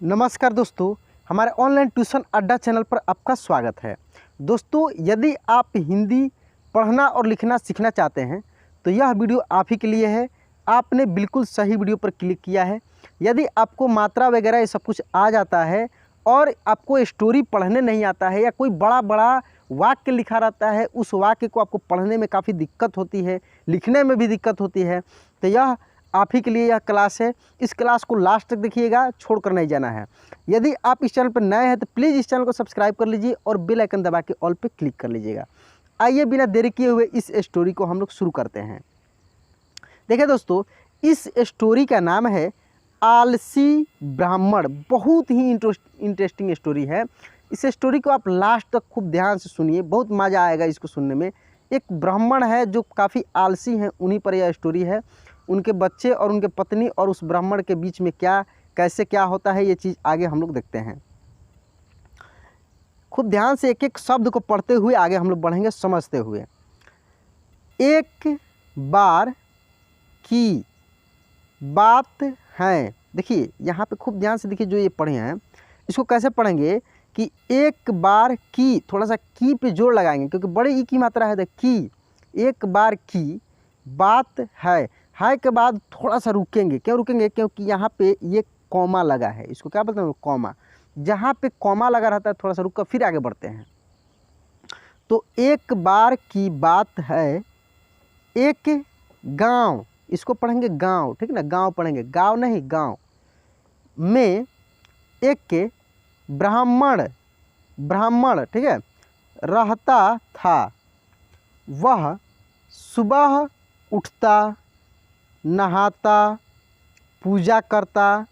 नमस्कार दोस्तों, हमारे ऑनलाइन ट्यूशन अड्डा चैनल पर आपका स्वागत है। दोस्तों, यदि आप हिंदी पढ़ना और लिखना सीखना चाहते हैं तो यह वीडियो आप ही के लिए है। आपने बिल्कुल सही वीडियो पर क्लिक किया है। यदि आपको मात्रा वगैरह ये सब कुछ आ जाता है और आपको स्टोरी पढ़ने नहीं आता है या कोई बड़ा बड़ा वाक्य लिखा रहता है, उस वाक्य को आपको पढ़ने में काफ़ी दिक्कत होती है, लिखने में भी दिक्कत होती है, तो यह आप ही के लिए यह क्लास है। इस क्लास को लास्ट तक देखिएगा, छोड़कर नहीं जाना है। यदि आप इस चैनल पर नए हैं तो प्लीज़ इस चैनल को सब्सक्राइब कर लीजिए और बेल आइकन दबा के ऑल पे क्लिक कर लीजिएगा। आइए बिना देरी किए हुए इस स्टोरी को हम लोग शुरू करते हैं। देखिए दोस्तों, इस स्टोरी का नाम है आलसी ब्राह्मण। बहुत ही इंटरेस्टिंग स्टोरी है। इस स्टोरी को आप लास्ट तक खूब ध्यान से सुनिए, बहुत मज़ा आएगा इसको सुनने में। एक ब्राह्मण है जो काफ़ी आलसी हैं, उन्हीं पर यह स्टोरी है। उनके बच्चे और उनके पत्नी और उस ब्राह्मण के बीच में कैसे क्या होता है, ये चीज़ आगे हम लोग देखते हैं। खूब ध्यान से एक एक शब्द को पढ़ते हुए आगे हम लोग बढ़ेंगे, समझते हुए। एक बार की बात है। देखिए यहाँ पे खूब ध्यान से देखिए, जो ये पढ़े हैं इसको कैसे पढ़ेंगे कि एक बार की, थोड़ा सा की पे जोर लगाएंगे क्योंकि बड़ी ई की मात्रा है। की, एक बार की बात है के बाद थोड़ा सा रुकेंगे। क्यों रुकेंगे? क्योंकि यहाँ पे ये कॉमा लगा है। इसको क्या बोलते हैं? कॉमा। जहाँ पे कॉमा लगा रहता है थोड़ा सा रुक कर फिर आगे बढ़ते हैं। तो एक बार की बात है, एक गांव, इसको पढ़ेंगे गांव, ठीक है ना? गांव पढ़ेंगे, गांव नहीं गांव में एक ब्राह्मण, ठीक है, रहता था। वह सुबह उठता, नहाता, पूजा करता,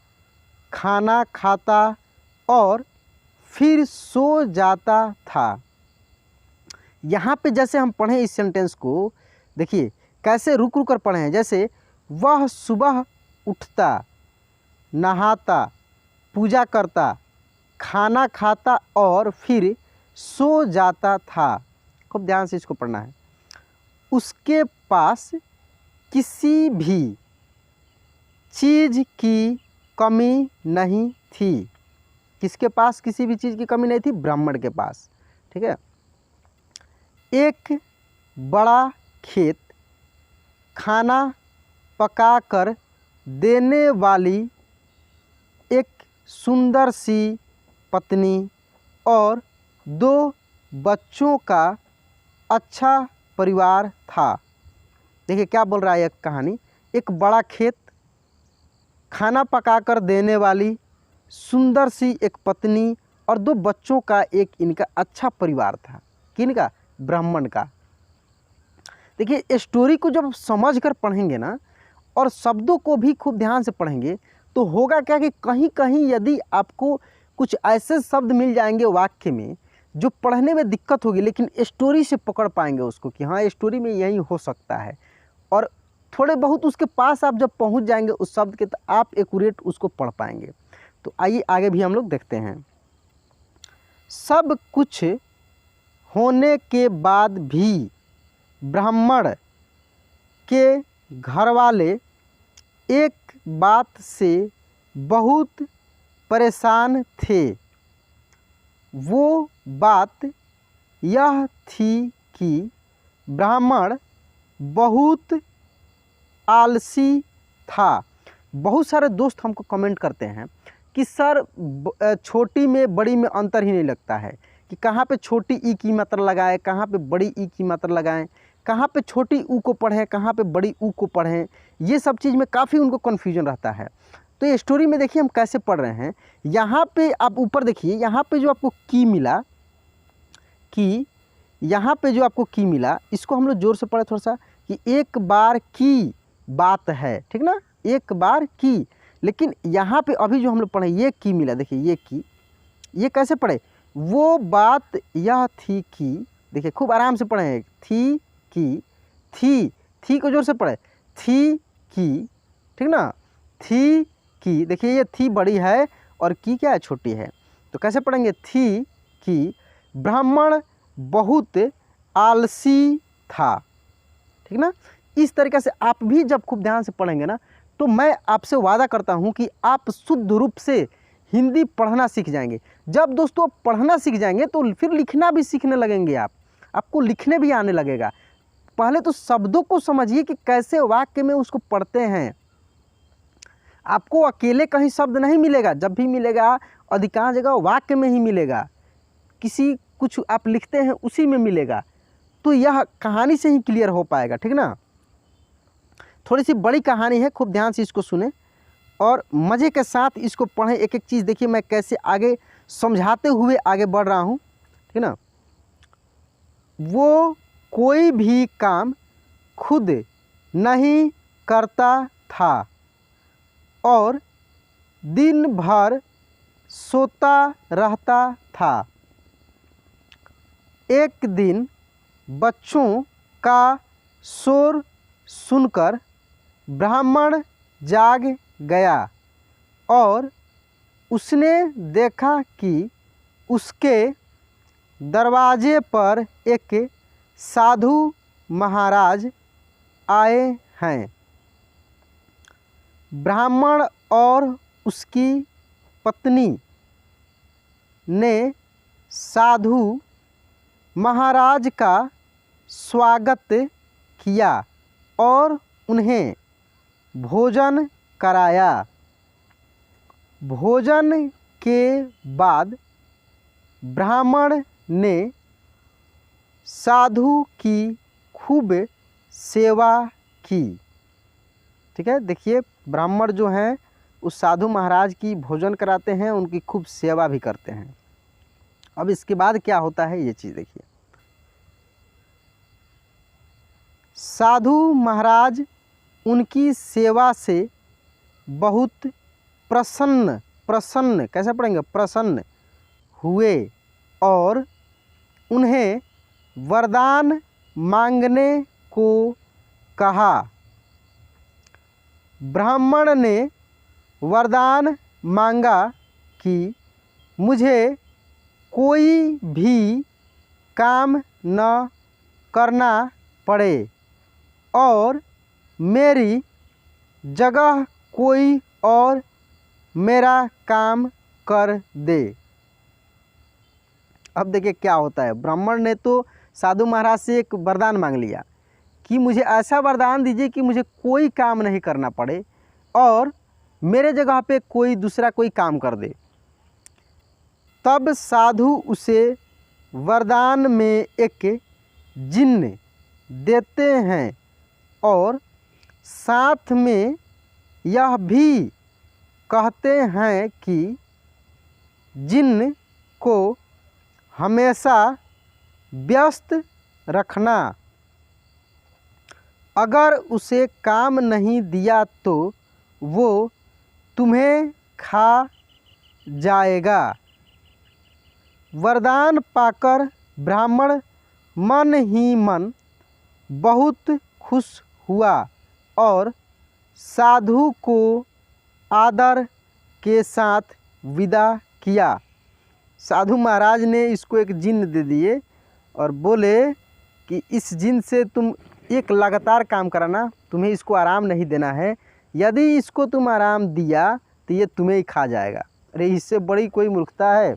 खाना खाता और फिर सो जाता था। यहाँ पे जैसे हम पढ़ें इस सेंटेंस को, देखिए कैसे रुक रुक कर पढ़े हैं। जैसे वह सुबह उठता, नहाता, पूजा करता, खाना खाता और फिर सो जाता था। खूब ध्यान से इसको पढ़ना है। उसके पास किसी भी चीज़ की कमी नहीं थी। किसके पास किसी भी चीज़ की कमी नहीं थी? ब्राह्मण के पास, ठीक है। एक बड़ा खेत, खाना पकाकर देने वाली एक सुंदर सी पत्नी और 2 बच्चों का अच्छा परिवार था। देखिए क्या बोल रहा है यह कहानी। एक बड़ा खेत, खाना पकाकर देने वाली सुंदर सी एक पत्नी और 2 बच्चों का एक इनका अच्छा परिवार था। किनका? ब्राह्मण का। देखिए स्टोरी को जब समझ कर पढ़ेंगे ना और शब्दों को भी खूब ध्यान से पढ़ेंगे तो होगा क्या कि कहीं कहीं यदि आपको कुछ ऐसे शब्द मिल जाएंगे वाक्य में जो पढ़ने में दिक्कत होगी, लेकिन स्टोरी से पकड़ पाएंगे उसको कि हाँ स्टोरी में यही हो सकता है। और थोड़े बहुत उसके पास आप जब पहुंच जाएंगे उस शब्द के, तो आप एक्यूरेट उसको पढ़ पाएंगे। तो आइए आगे भी हम लोग देखते हैं। सब कुछ होने के बाद भी ब्राह्मण के घरवाले एक बात से बहुत परेशान थे। वो बात यह थी कि ब्राह्मण बहुत आलसी था। बहुत सारे दोस्त हमको कमेंट करते हैं कि सर छोटी में बड़ी में अंतर ही नहीं लगता है, कि कहाँ पे छोटी ई की मात्रा लगाएं, कहाँ पे बड़ी ई की मात्रा लगाएं, कहाँ पे छोटी ऊ को पढ़ें, कहाँ पे बड़ी ऊ को पढ़ें। ये सब चीज़ में काफ़ी उनको कन्फ्यूजन रहता है। तो ये स्टोरी में देखिए हम कैसे पढ़ रहे हैं। यहाँ पे आप ऊपर देखिए, यहाँ पे जो आपको की मिला, कि यहाँ पे जो आपको की मिला, इसको हम लोग जोर से पढ़े थोड़ा सा, कि एक बार की बात है, ठीक ना? एक बार की। लेकिन यहाँ पे अभी जो हम लोग पढ़े ये की मिला, देखिए ये की, ये कैसे पढ़े? वो बात यह थी कि, देखिए खूब आराम से पढ़े, थी की, थी को जोर से पढ़े, थी की, ठीक ना? थी की। देखिए ये थी बड़ी है और की क्या है? छोटी है। तो कैसे पढ़ेंगे? थी कि ब्राह्मण बहुत आलसी था, ठीक ना? इस तरीके से आप भी जब खूब ध्यान से पढ़ेंगे ना तो मैं आपसे वादा करता हूं कि आप शुद्ध रूप से हिंदी पढ़ना सीख जाएंगे। जब दोस्तों आप पढ़ना सीख जाएंगे तो फिर लिखना भी सीखने लगेंगे आपको लिखने भी आने लगेगा। पहले तो शब्दों को समझिए कि कैसे वाक्य में उसको पढ़ते हैं। आपको अकेले कहीं शब्द नहीं मिलेगा, जब भी मिलेगा अधिकांश जगह वाक्य में ही मिलेगा, किसी कुछ आप लिखते हैं उसी में मिलेगा। तो यह कहानी से ही क्लियर हो पाएगा, ठीक ना। थोड़ी सी बड़ी कहानी है, खूब ध्यान से इसको सुने और मज़े के साथ इसको पढ़ें। एक एक चीज़ देखिए मैं कैसे आगे समझाते हुए आगे बढ़ रहा हूँ, ठीक ना। वो कोई भी काम खुद नहीं करता था और दिन भर सोता रहता था। एक दिन बच्चों का शोर सुनकर ब्राह्मण जाग गया और उसने देखा कि उसके दरवाजे पर एक साधु महाराज आए हैं। ब्राह्मण और उसकी पत्नी ने साधु महाराज का स्वागत किया और उन्हें भोजन कराया। भोजन के बाद ब्राह्मण ने साधु की खूब सेवा की। ठीक है, देखिए ब्राह्मण जो हैं उस साधु महाराज की भोजन कराते हैं, उनकी खूब सेवा भी करते हैं। अब इसके बाद क्या होता है ये चीज़ देखिए। साधु महाराज उनकी सेवा से बहुत प्रसन्न कैसे पढ़ेंगे, प्रसन्न हुए और उन्हें वरदान मांगने को कहा। ब्राह्मण ने वरदान मांगा कि मुझे कोई भी काम न करना पड़े और मेरी जगह कोई और मेरा काम कर दे। अब देखिए क्या होता है, ब्राह्मण ने तो साधु महाराज से एक वरदान मांग लिया कि मुझे ऐसा वरदान दीजिए कि मुझे कोई काम नहीं करना पड़े और मेरे जगह पे कोई दूसरा कोई काम कर दे। तब साधु उसे वरदान में एक जिन्न देते हैं और साथ में यह भी कहते हैं कि जिन्न को हमेशा व्यस्त रखना। अगर उसे काम नहीं दिया तो वो तुम्हें खा जाएगा। वरदान पाकर ब्राह्मण मन ही मन बहुत खुश हुआ और साधु को आदर के साथ विदा किया। साधु महाराज ने इसको एक जिन्न दे दिए और बोले कि इस जिन्न से तुम एक लगातार काम कराना, तुम्हें इसको आराम नहीं देना है। यदि इसको तुम आराम दिया तो ये तुम्हें ही खा जाएगा। अरे इससे बड़ी कोई मूर्खता है।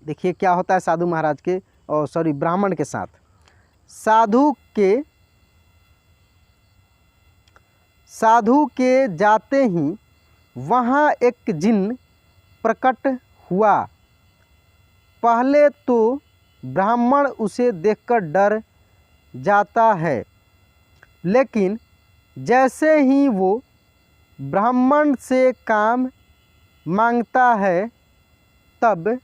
देखिए क्या होता है साधु महाराज के और ब्राह्मण के साथ। साधु के जाते ही वहाँ एक जिन्न प्रकट हुआ। पहले तो ब्राह्मण उसे देखकर डर जाता है, लेकिन जैसे ही वो ब्राह्मण से काम मांगता है तब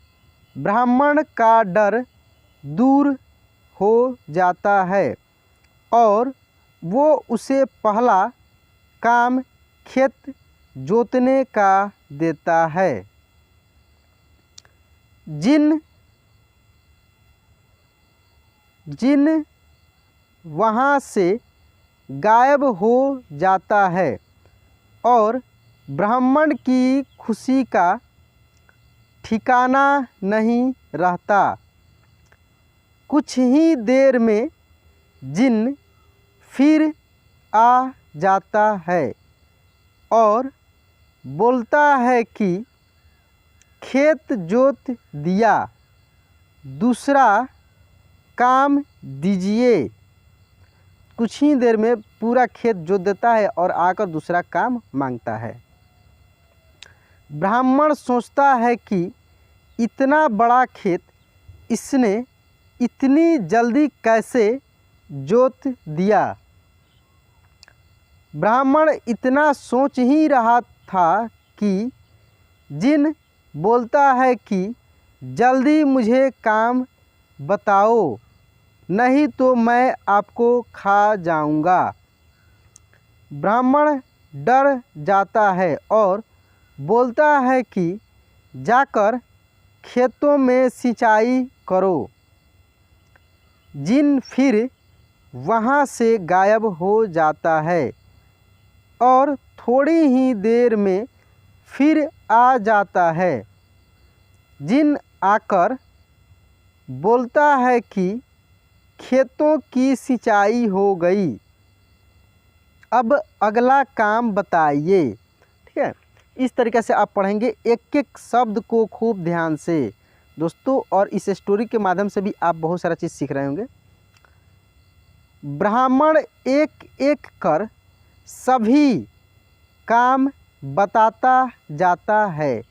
ब्राह्मण का डर दूर हो जाता है और वो उसे पहला काम खेत जोतने का देता है। जिन्न वहाँ से गायब हो जाता है और ब्राह्मण की खुशी का ठिकाना नहीं रहता। कुछ ही देर में जिन्न फिर आ जाता है और बोलता है कि खेत जोत दिया, दूसरा काम दीजिए। कुछ ही देर में पूरा खेत जोत देता है और आकर दूसरा काम मांगता है। ब्राह्मण सोचता है कि इतना बड़ा खेत इसने इतनी जल्दी कैसे जोत दिया। ब्राह्मण इतना सोच ही रहा था कि जिन बोलता है कि जल्दी मुझे काम बताओ, नहीं तो मैं आपको खा जाऊंगा। ब्राह्मण डर जाता है और बोलता है कि जाकर खेतों में सिंचाई करो। जिन फिर वहाँ से गायब हो जाता है और थोड़ी ही देर में फिर आ जाता है। जिन आकर बोलता है कि खेतों की सिंचाई हो गई, अब अगला काम बताइए। ठीक है, इस तरीके से आप पढ़ेंगे एक एक शब्द को खूब ध्यान से दोस्तों, और इस स्टोरी के माध्यम से भी आप बहुत सारा चीज़ सीख रहे होंगे। ब्राह्मण एक एक कर सभी काम बताता जाता है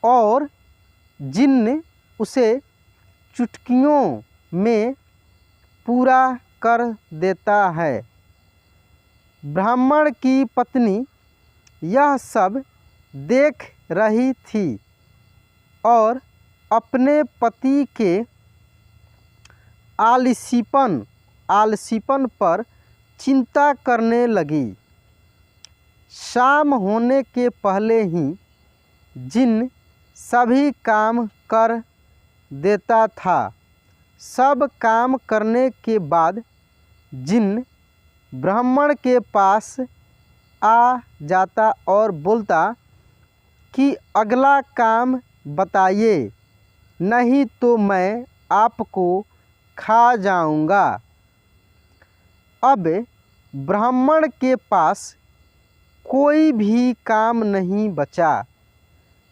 और जिन्न उसे चुटकियों में पूरा कर देता है। ब्राह्मण की पत्नी यह सब देख रही थी और अपने पति के आलसीपन पर चिंता करने लगी। शाम होने के पहले ही जिन सभी काम कर देता था। सब काम करने के बाद जिन ब्राह्मण के पास आ जाता और बोलता कि अगला काम बताइए, नहीं तो मैं आपको खा जाऊंगा। अब ब्राह्मण के पास कोई भी काम नहीं बचा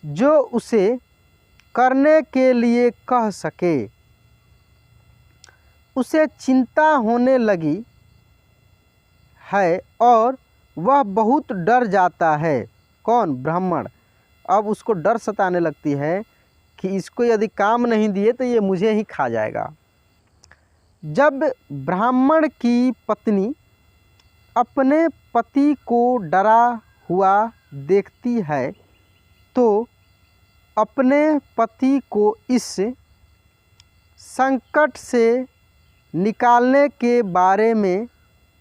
जो उसे करने के लिए कह सके। उसे चिंता होने लगी है और वह बहुत डर जाता है। कौन? ब्राह्मण। अब उसको डर सताने लगती है कि इसको यदि काम नहीं दिए तो ये मुझे ही खा जाएगा। जब ब्राह्मण की पत्नी अपने पति को डरा हुआ देखती है तो अपने पति को इस संकट से निकालने के बारे में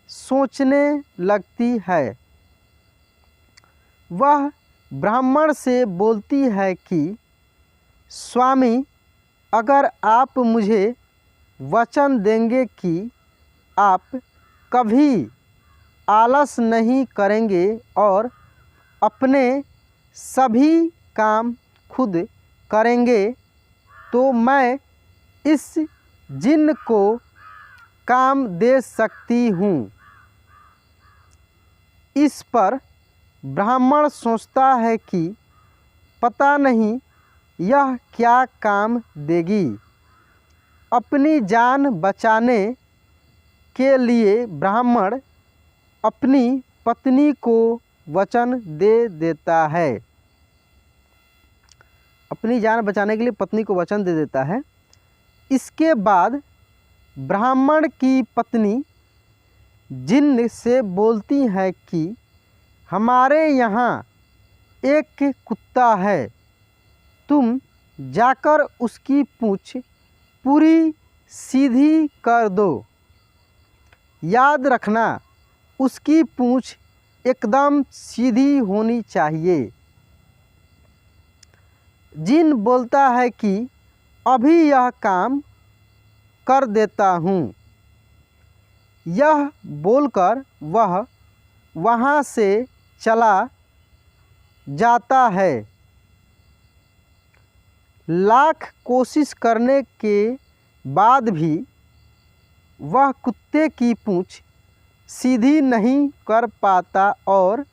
सोचने लगती है। वह ब्राह्मण से बोलती है कि स्वामी, अगर आप मुझे वचन देंगे कि आप कभी आलस नहीं करेंगे और अपने सभी काम खुद करेंगे, तो मैं इस जिन्न को काम दे सकती हूँ। इस पर ब्राह्मण सोचता है कि पता नहीं यह क्या काम देगी। अपनी जान बचाने के लिए ब्राह्मण अपनी पत्नी को वचन दे देता है। अपनी जान बचाने के लिए पत्नी को वचन दे देता है। इसके बाद ब्राह्मण की पत्नी जिन्न से बोलती है कि हमारे यहाँ एक कुत्ता है, तुम जाकर उसकी पूंछ पूरी सीधी कर दो। याद रखना, उसकी पूंछ एकदम सीधी होनी चाहिए। जिन्न बोलता है कि अभी यह काम कर देता हूँ। यह बोलकर वह वहाँ से चला जाता है। लाख कोशिश करने के बाद भी वह कुत्ते की पूंछ सीधी नहीं कर पाता और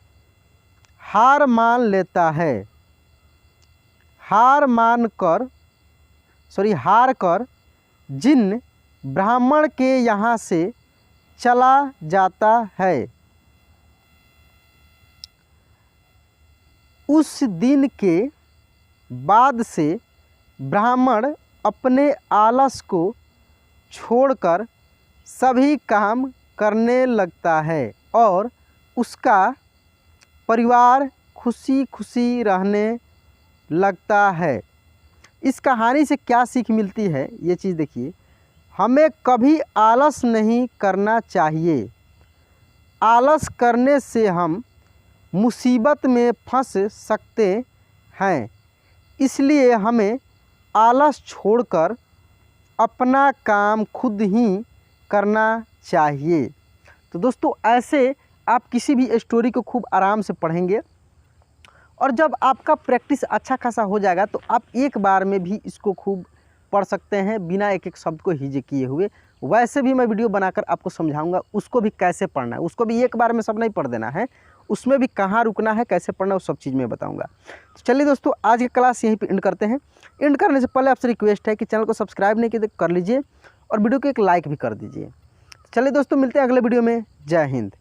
हार मान लेता है। हार कर जिन ब्राह्मण के यहाँ से चला जाता है, उस दिन के बाद से ब्राह्मण अपने आलस को छोड़कर सभी काम करने लगता है और उसका परिवार खुशी खुशी रहने लगता है। इस कहानी से क्या सीख मिलती है, ये चीज़ देखिए। हमें कभी आलस नहीं करना चाहिए। आलस करने से हम मुसीबत में फंस सकते हैं, इसलिए हमें आलस छोड़कर अपना काम खुद ही करना चाहिए। तो दोस्तों, ऐसे आप किसी भी स्टोरी को खूब आराम से पढ़ेंगे और जब आपका प्रैक्टिस अच्छा खासा हो जाएगा तो आप एक बार में भी इसको खूब पढ़ सकते हैं बिना एक एक शब्द को हिजे किए हुए। वैसे भी मैं वीडियो बनाकर आपको समझाऊंगा उसको भी कैसे पढ़ना है, उसको भी एक बार में सब नहीं पढ़ देना है, उसमें भी कहाँ रुकना है, कैसे पढ़ना है, वो सब चीज़ मैं बताऊंगा। तो चलिए दोस्तों, आज की क्लास यहीं पे एंड करते हैं। एंड करने से पहले आपसे रिक्वेस्ट है कि चैनल को सब्सक्राइब नहीं किया तो कर लीजिए और वीडियो को एक लाइक भी कर दीजिए। चलिए दोस्तों, मिलते हैं अगले वीडियो में। जय हिंद।